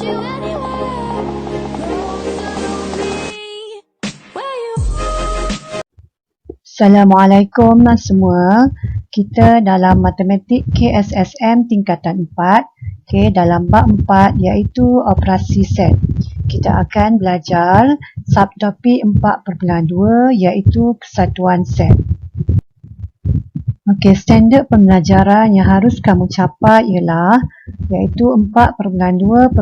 you anywhere. Closer to me. Where you Assalamualaikum semua. Kita dalam matematik KSSM tingkatan 4, dalam bab 4 iaitu operasi set. Kita akan belajar subtopik 4.2 iaitu kesatuan set. Standard pembelajaran yang harus kamu capai ialah iaitu 4.2.1,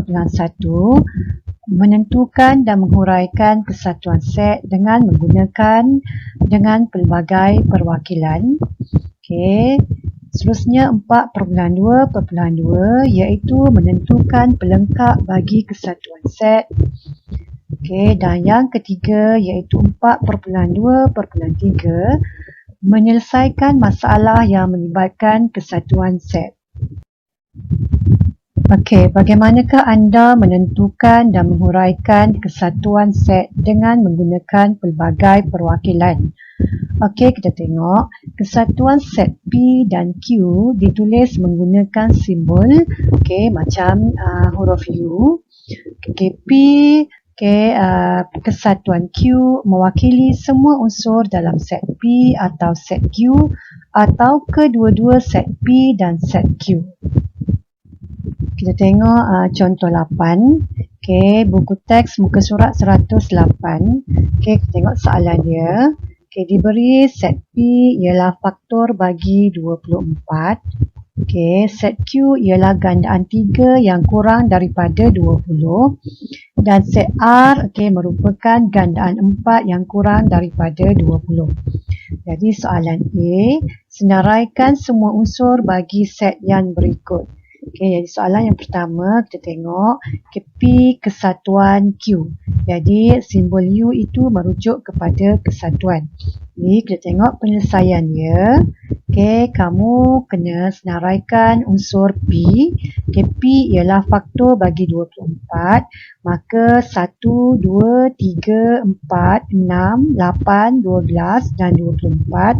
menentukan dan menghuraikan kesatuan set dengan menggunakan pelbagai perwakilan. Seterusnya 4.2.2 iaitu menentukan pelengkap bagi kesatuan set. Dan yang ketiga iaitu 4.2.3, menyelesaikan masalah yang melibatkan kesatuan set. Bagaimanakah anda menentukan dan menghuraikan kesatuan set dengan menggunakan pelbagai perwakilan? Kita tengok kesatuan set P dan Q ditulis menggunakan simbol macam huruf U. P kesatuan Q mewakili semua unsur dalam set P atau set Q atau kedua-dua set P dan set Q. Kita tengok contoh 8. Buku teks muka surat 108. Kita tengok soalan dia. Diberi set P ialah faktor bagi 24. Set Q ialah gandaan 3 yang kurang daripada 20. Dan set R merupakan gandaan 4 yang kurang daripada 20. Jadi soalan A, senaraikan semua unsur bagi set yang berikut. Jadi soalan yang pertama kita tengok P kesatuan Q. Jadi simbol U itu merujuk kepada kesatuan. Jadi kita tengok penyelesaiannya. Kamu kena senaraikan unsur P. P ialah faktor bagi 24. Maka 1, 2, 3, 4, 6, 8, 12 dan 24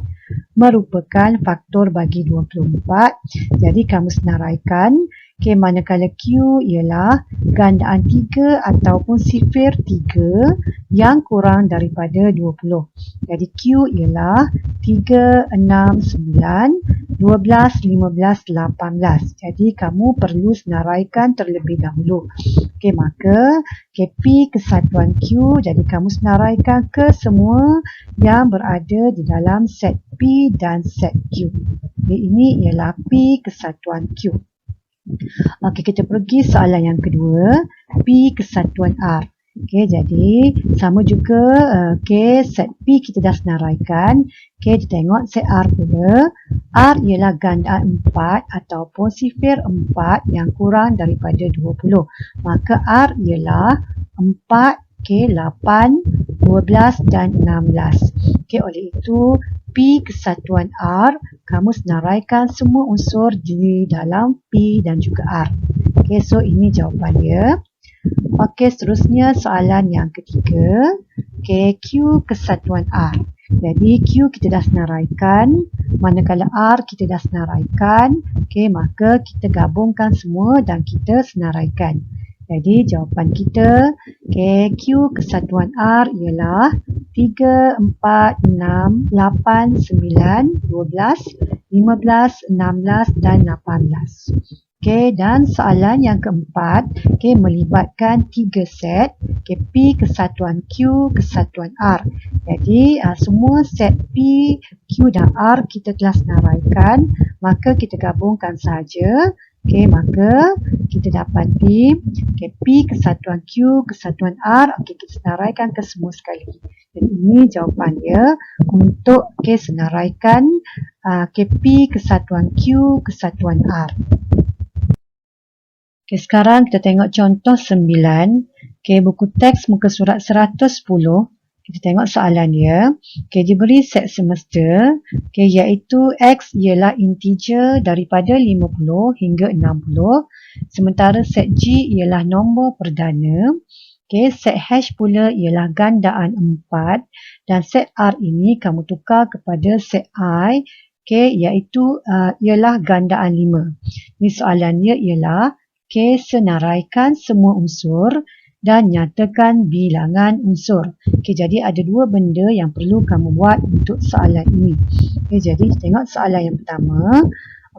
merupakan faktor bagi 24. Jadi kamu senaraikan. Manakala Q ialah gandaan 3 ataupun sifir 3 yang kurang daripada 20. Jadi Q ialah 3, 6, 9, 12, 15, 18. Jadi kamu perlu senaraikan terlebih dahulu. Maka P kesatuan Q, jadi kamu senaraikan ke semua yang berada di dalam set P dan set Q. Ini ialah P kesatuan Q. Kita pergi soalan yang kedua. P kesatuan R. Jadi sama juga set P kita dah senaraikan. Kita tengok set R pula. R ialah gandaan 4 ataupun sifir 4 yang kurang daripada 20. Maka R ialah 4, 8, 12 dan 16. Oleh itu P kesatuan R, kamu senaraikan semua unsur di dalam P dan juga R. So ini jawapan dia. Seterusnya soalan yang ketiga. Q kesatuan R. Jadi Q kita dah senaraikan. Manakala R kita dah senaraikan. Maka kita gabungkan semua dan kita senaraikan. Jadi jawapan kita Q kesatuan R ialah 3, 4, 6, 8, 9, 12, 15, 16 dan 18. Dan soalan yang keempat melibatkan 3 set. P kesatuan Q kesatuan R. Jadi semua set P, Q dan R kita telah senaraikan. Maka kita gabungkan sahaja. Maka kita dapati P kesatuan Q kesatuan R. Kita senaraikan ke semua sekali. Dan ini jawapan dia untuk senaraikan P kesatuan Q kesatuan R. Sekarang kita tengok contoh 9. Buku teks muka surat 110. Kita tengok soalan dia. Diberi set semesta. Iaitu X ialah integer daripada 50 hingga 60. Sementara set G ialah nombor perdana. Set hash pula ialah gandaan 4. Dan set R ini kamu tukar kepada set I. Iaitu ialah gandaan 5. Ini soalannya ialah senaraikan semua unsur dan nyatakan bilangan unsur. Jadi ada dua benda yang perlu kamu buat untuk soalan ini. Jadi tengok soalan yang pertama.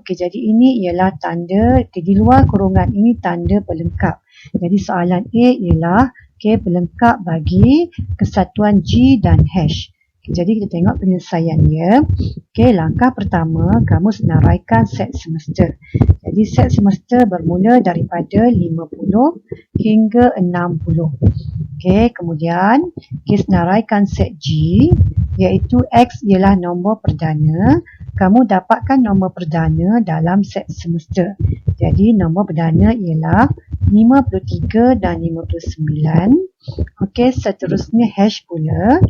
Jadi ini ialah tanda, di luar kurungan ini tanda pelengkap. Jadi soalan A ialah pelengkap bagi kesatuan G dan hash. Jadi kita tengok penyelesaiannya. Langkah pertama, kamu senaraikan set semester. Jadi set semester bermula daripada 50 hingga 60. Kemudian senaraikan set G, iaitu X ialah nombor perdana. Kamu dapatkan nombor perdana dalam set semester. Jadi nombor perdana ialah 53 dan 59. Seterusnya hash pula.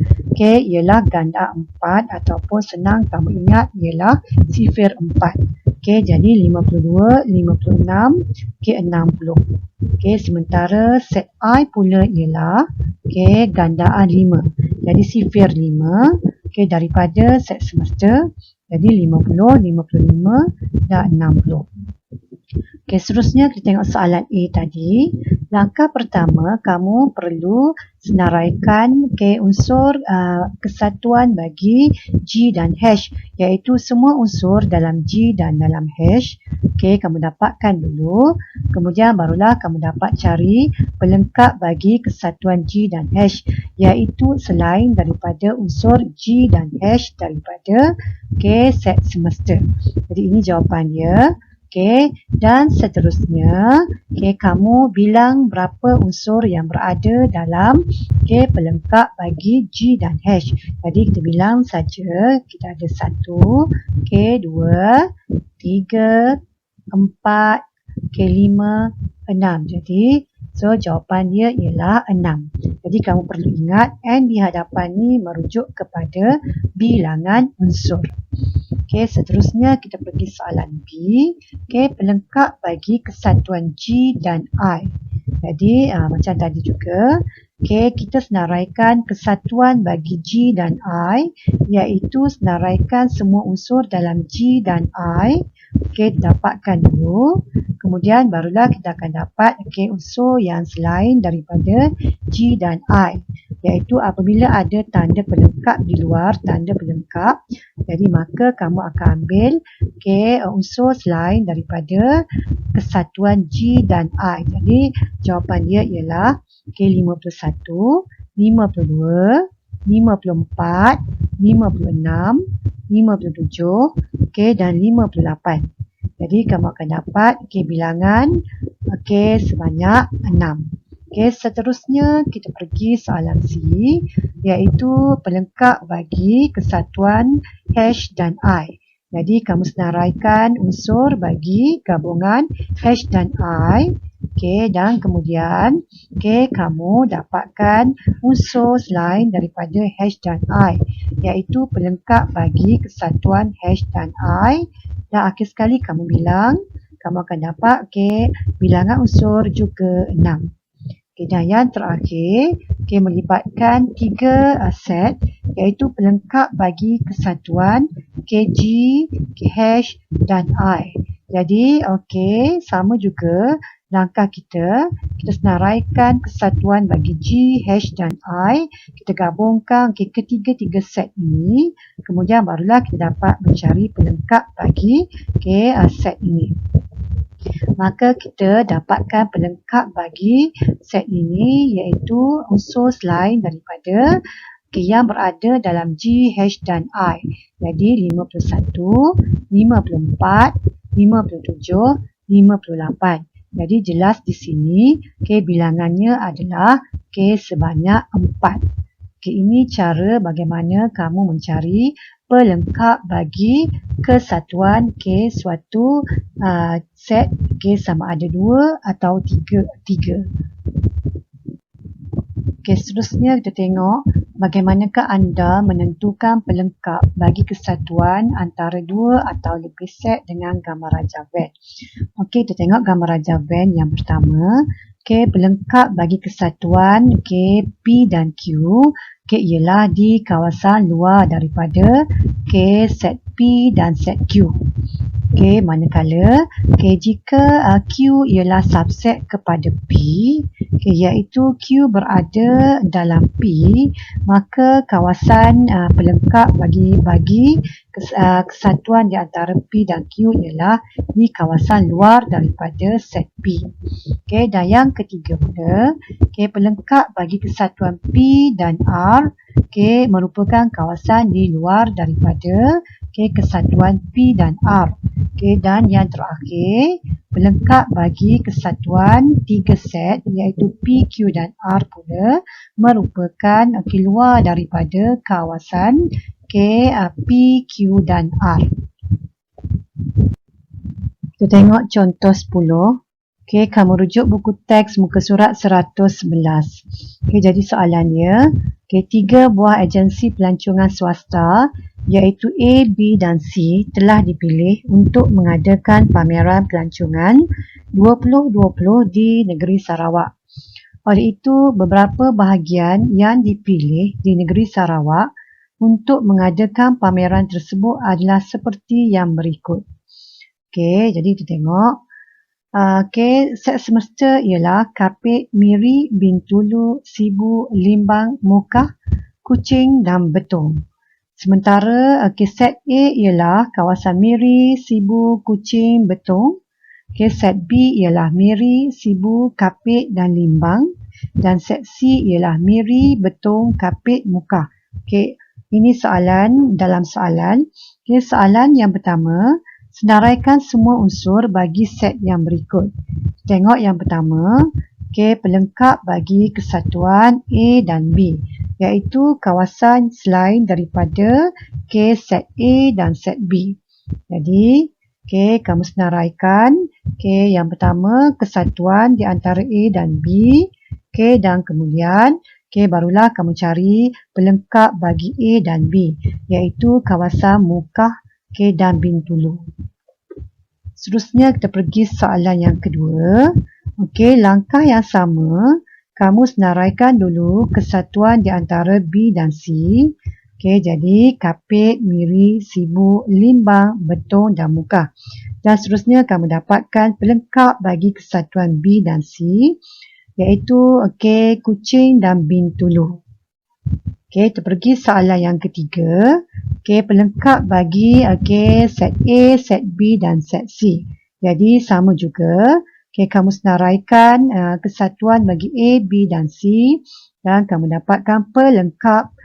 Ialah ganda 4 ataupun senang kamu ingat ialah sifir 4. Jadi 52, 56, 60. Sementara set I pula ialah gandaan 5. Jadi sifir 5 daripada set semester. Jadi 50, 55 dan 60. Seterusnya kita tengok soalan A tadi. Langkah pertama, kamu perlu senaraikan unsur kesatuan bagi G dan hash, iaitu semua unsur dalam G dan dalam hash. Kamu dapatkan dulu. Kemudian barulah kamu dapat cari pelengkap bagi kesatuan G dan hash, iaitu selain daripada unsur G dan hash daripada set semester. Jadi ini jawapan dia. Dan seterusnya, kamu bilang berapa unsur yang berada dalam pelengkap bagi G dan hash. Jadi kita bilang saja, kita ada 1, 2, 3, 4, 5, 6. Jadi, jawapan dia ialah 6. Jadi kamu perlu ingat N di hadapan ni merujuk kepada bilangan unsur. Seterusnya kita pergi soalan B. Pelengkap bagi kesatuan G dan I. Jadi macam tadi juga, kita senaraikan kesatuan bagi G dan I, iaitu senaraikan semua unsur dalam G dan I. Dapatkan dulu. Kemudian barulah kita akan dapat unsur yang selain daripada G dan I, iaitu apabila ada tanda pelengkap di luar tanda pelengkap. Jadi maka kamu akan ambil unsur selain daripada kesatuan G dan I. Jadi jawapan dia ialah 51, 52, 54, 56, 57, dan 58. Jadi kamu akan dapat bilangan sebanyak 6. Seterusnya kita pergi soalan C, iaitu pelengkap bagi kesatuan hash dan I. Jadi kamu senaraikan unsur bagi gabungan hash dan I. Dan kemudian kamu dapatkan unsur selain daripada hash dan I, iaitu pelengkap bagi kesatuan hash dan I. Dan akhir sekali kamu bilang, kamu akan dapat bilangan unsur juga 6. Dan yang terakhir, melibatkan 3 set, iaitu pelengkap bagi kesatuan G, hash dan I. Jadi sama juga langkah kita senaraikan kesatuan bagi G, hash dan I. Kita gabungkan ketiga-tiga set ini. Kemudian barulah kita dapat mencari pelengkap bagi set ini. Maka kita dapatkan pelengkap bagi set ini, iaitu unsur selain daripada yang berada dalam G, hash dan I. Jadi 51, 54, 57, 58. Jadi jelas di sini bilangannya adalah sebanyak 4. Ini cara bagaimana kamu mencari pelengkap bagi kesatuan suatu set sama ada 2 atau 3. Seterusnya kita tengok bagaimanakah anda menentukan pelengkap bagi kesatuan antara 2 atau lebih set dengan gambar rajah Venn. Kita tengok gambar rajah Venn yang pertama. Pelengkap bagi kesatuan P dan Q ialah di kawasan luar daripada set P dan set Q. Okey, manakala jika Q ialah subset kepada P, iaitu Q berada dalam P, maka kawasan pelengkap bagi kesatuan di antara P dan Q ialah di kawasan luar daripada set P. Okey, dan yang ketiga pula, pelengkap bagi kesatuan P dan R merupakan kawasan di luar daripada kesatuan P dan R. Dan yang terakhir, pelengkap bagi kesatuan 3 set iaitu P, Q dan R pula merupakan luar daripada kawasan P, Q dan R. Kita tengok contoh 10. Kamu rujuk buku teks muka surat 111. Jadi soalannya, 3 buah agensi pelancongan swasta iaitu A, B dan C telah dipilih untuk mengadakan pameran pelancongan 2020 di negeri Sarawak. Oleh itu, beberapa bahagian yang dipilih di negeri Sarawak untuk mengadakan pameran tersebut adalah seperti yang berikut. Jadi kita tengok. Set semesta ialah Kapit, Miri, Bintulu, Sibu, Limbang, Mukah, Kuching dan Betong. Sementara set A ialah kawasan Miri, Sibu, Kuching, Betong. Set B ialah Miri, Sibu, Kapit dan Limbang. Dan set C ialah Miri, Betong, Kapit, Mukah. Ini soalan dalam soalan. Soalan yang pertama, senaraikan semua unsur bagi set yang berikut. Tengok yang pertama, pelengkap bagi kesatuan A dan B, iaitu kawasan selain daripada set A dan set B. Jadi, kamu senaraikan yang pertama kesatuan di antara A dan B, dan kemudian barulah kamu cari pelengkap bagi A dan B, iaitu kawasan Mukah dan Bintulu. Seterusnya kita pergi soalan yang kedua. Langkah yang sama, kamu senaraikan dulu kesatuan di antara B dan C. Jadi Kapit, Miri, Sibu, Limbang, Betong dan Mukah. Dan seterusnya kamu dapatkan pelengkap bagi kesatuan B dan C, iaitu Kuching dan Bintulu. Kita pergi soalan yang ketiga. Pelengkap bagi set A, set B dan set C. Jadi sama juga. Kamu senaraikan kesatuan bagi A, B dan C dan kamu dapatkan pelengkap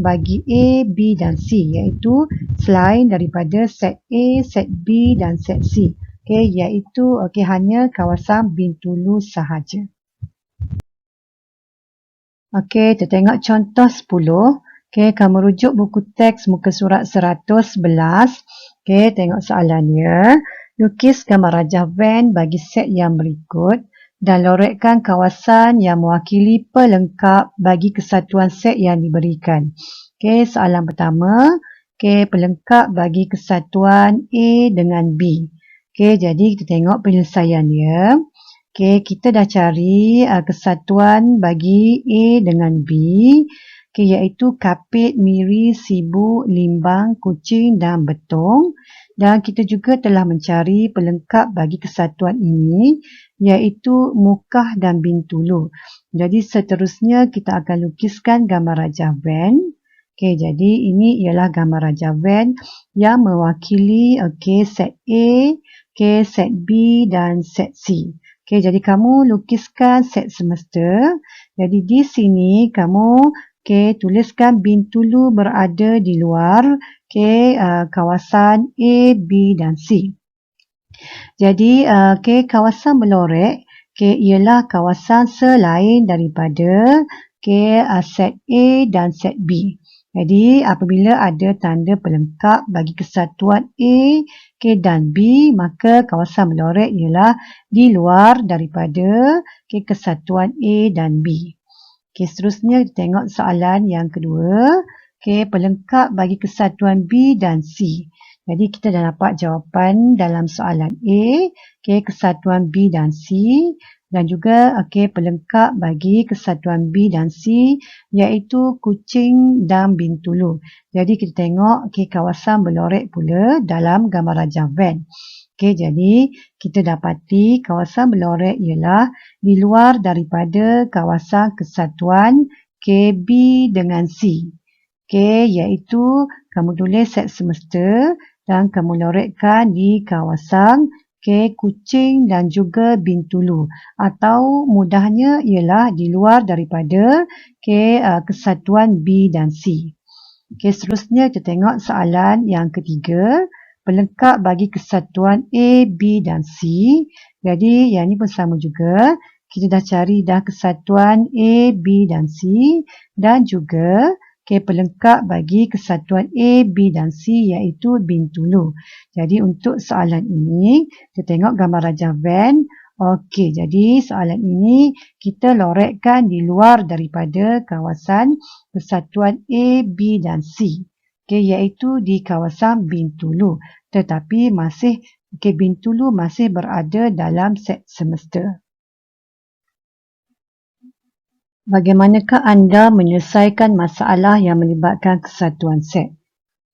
bagi A, B dan C, iaitu selain daripada set A, set B dan set C. Iaitu hanya kawasan Bintulu sahaja. Kita tengok contoh 10. Kamu rujuk buku teks muka surat 111. Tengok soalannya. Lukis gambar rajah van bagi set yang berikut dan lorekkan kawasan yang mewakili pelengkap bagi kesatuan set yang diberikan. Soalan pertama. Pelengkap bagi kesatuan A dengan B. Jadi kita tengok penyelesaiannya. Kita dah cari kesatuan bagi A dengan B, iaitu Kapit, Miri, Sibu, Limbang, Kuching dan Betong. Dan kita juga telah mencari pelengkap bagi kesatuan ini, iaitu Mukah dan Bintulu. Jadi seterusnya kita akan lukiskan gambar rajah van. Jadi ini ialah gambar rajah van yang mewakili set A, set B dan set C. Jadi kamu lukiskan set semesta. Jadi di sini kamu tuliskan Bintulu berada di luar kawasan A, B dan C. Jadi kawasan melorek ialah kawasan selain daripada set A dan set B. Jadi apabila ada tanda pelengkap bagi kesatuan A dan B, maka kawasan melorek ialah di luar daripada kesatuan A dan B. Seterusnya kita tengok soalan yang kedua. Pelengkap bagi kesatuan B dan C. Jadi kita dah dapat jawapan dalam soalan A. Kesatuan B dan C Dan juga pelengkap bagi kesatuan B dan C iaitu Kuching dan Bintulu. Jadi kita tengok kawasan Belorek pula dalam gambar rajah van. Jadi kita dapati kawasan Belorek ialah di luar daripada kawasan kesatuan KB dengan C. Iaitu kamu tulis set semester dan kamu lorekkan di kawasan Kuching dan juga Bintulu, atau mudahnya ialah di luar daripada kesatuan B dan C. Seterusnya kita tengok soalan yang ketiga, pelengkap bagi kesatuan A, B dan C. Jadi yang ini pun sama juga, kita dah cari dah kesatuan A, B dan C, dan juga pelengkap bagi kesatuan A, B dan C iaitu Bintulu. Jadi untuk soalan ini, kita tengok gambar rajah van. Okey, jadi soalan ini kita lorekkan di luar daripada kawasan kesatuan A, B dan C. Iaitu di kawasan Bintulu. Tetapi Bintulu masih berada dalam set semester. Bagaimanakah anda menyelesaikan masalah yang melibatkan kesatuan set?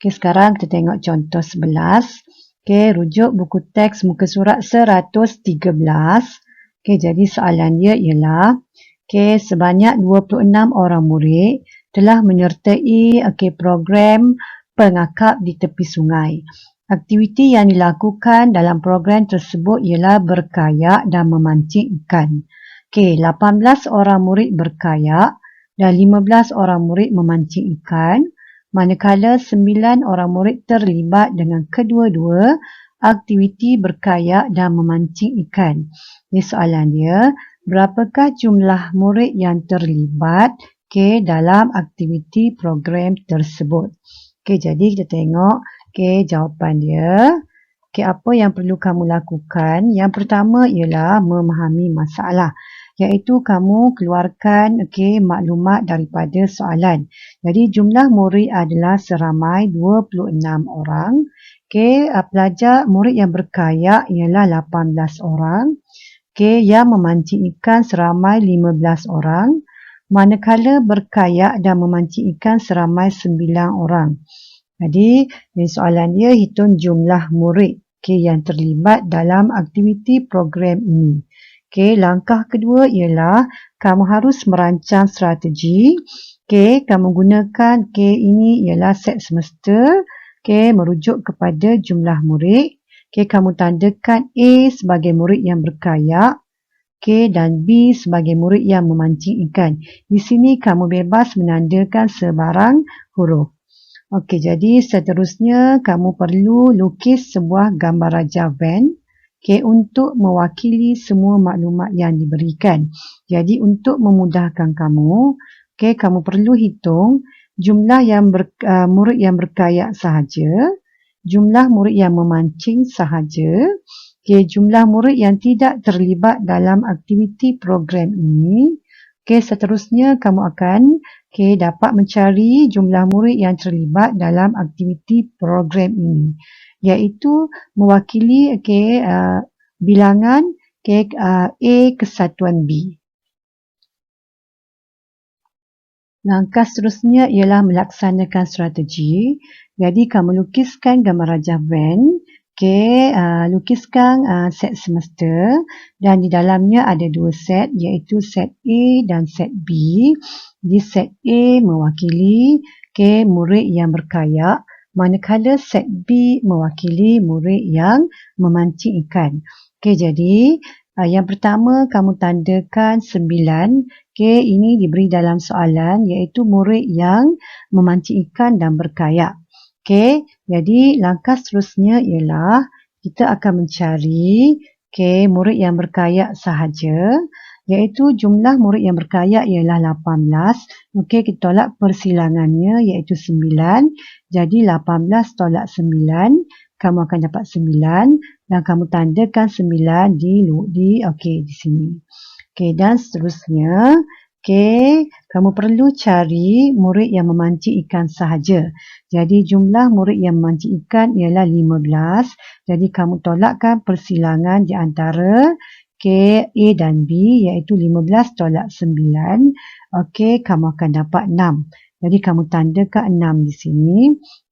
Sekarang kita tengok contoh 11. Rujuk buku teks muka surat 113. Jadi soalan dia ialah sebanyak 26 orang murid telah menyertai program pengakap di tepi sungai. Aktiviti yang dilakukan dalam program tersebut ialah berkayak dan memancing ikan. 18 orang murid berkayak dan 15 orang murid memancing ikan, manakala 9 orang murid terlibat dengan kedua-dua aktiviti berkayak dan memancing ikan. Ini soalan dia, berapakah jumlah murid yang terlibat dalam aktiviti program tersebut? Jadi kita tengok jawapan dia. Apa yang perlu kamu lakukan? Yang pertama ialah memahami masalah, iaitu kamu keluarkan maklumat daripada soalan. Jadi jumlah murid adalah seramai 26 orang. Pelajar murid yang berkayak ialah 18 orang. Yang memancing ikan seramai 15 orang. Manakala berkayak dan memancing ikan seramai 9 orang. Jadi soalan dia hitung jumlah murid yang terlibat dalam aktiviti program ini. Langkah kedua ialah kamu harus merancang strategi. Kamu gunakan ini ialah set semester. Merujuk kepada jumlah murid. Kamu tandakan A sebagai murid yang berkayak. Dan B sebagai murid yang memancing ikan. Di sini kamu bebas menandakan sebarang huruf. Jadi seterusnya kamu perlu lukis sebuah gambar rajah van. Untuk mewakili semua maklumat yang diberikan. Jadi untuk memudahkan kamu, kamu perlu hitung jumlah murid yang berkayak sahaja, jumlah murid yang memancing sahaja, jumlah murid yang tidak terlibat dalam aktiviti program ini. Seterusnya kamu akan dapat mencari jumlah murid yang terlibat dalam aktiviti program ini, iaitu mewakili bilangan A kesatuan B. Langkah seterusnya ialah melaksanakan strategi. Jadi kamu lukiskan gambar rajah van. Lukiskan set semester dan di dalamnya ada dua set, iaitu set A dan set B. Di set A mewakili murid yang berkayak, manakala set B mewakili murid yang memancing ikan. Jadi yang pertama kamu tandakan 9. Ini diberi dalam soalan, iaitu murid yang memancing ikan dan berkayak. Jadi langkah seterusnya ialah kita akan mencari murid yang berkayak sahaja, iaitu jumlah murid yang berkayak ialah 18. Kita tolak persilangannya, iaitu 9. Jadi 18 tolak 9, kamu akan dapat 9 dan kamu tandakan 9 di sini. Dan seterusnya kamu perlu cari murid yang memancing ikan sahaja. Jadi jumlah murid yang memancing ikan ialah 15. Jadi kamu tolakkan persilangan di antara Okey, A dan B iaitu 15 tolak 9. Okey, kamu akan dapat 6. Jadi kamu tandakan 6 di sini.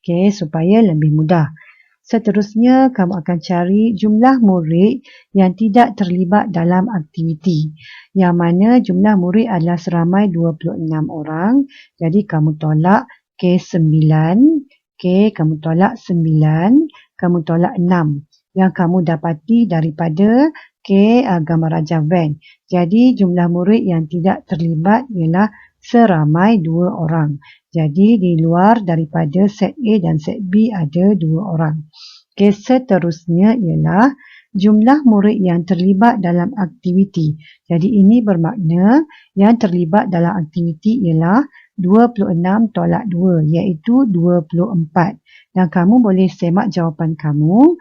Okey, supaya lebih mudah. Seterusnya, kamu akan cari jumlah murid yang tidak terlibat dalam aktiviti. Yang mana jumlah murid adalah seramai 26 orang. Jadi kamu tolak K9. Okey, kamu tolak 9. Kamu tolak 6. Yang kamu dapati daripada gambar rajah Venn. Jadi jumlah murid yang tidak terlibat ialah seramai 2 orang. Jadi di luar daripada set A dan set B ada 2 orang. Okey, seterusnya ialah jumlah murid yang terlibat dalam aktiviti. Jadi ini bermakna yang terlibat dalam aktiviti ialah 26 tolak 2 iaitu 24. Dan kamu boleh semak jawapan kamu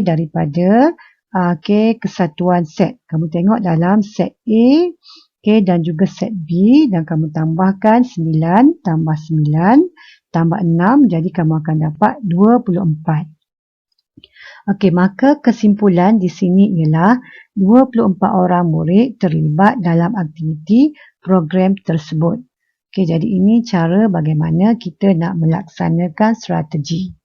daripada kesatuan set. Kamu tengok dalam set A dan juga set B dan kamu tambahkan 9 tambah 9 tambah 6 jadi kamu akan dapat 24. Okey, maka kesimpulan di sini ialah 24 orang murid terlibat dalam aktiviti program tersebut. Okey, jadi ini cara bagaimana kita nak melaksanakan strategi.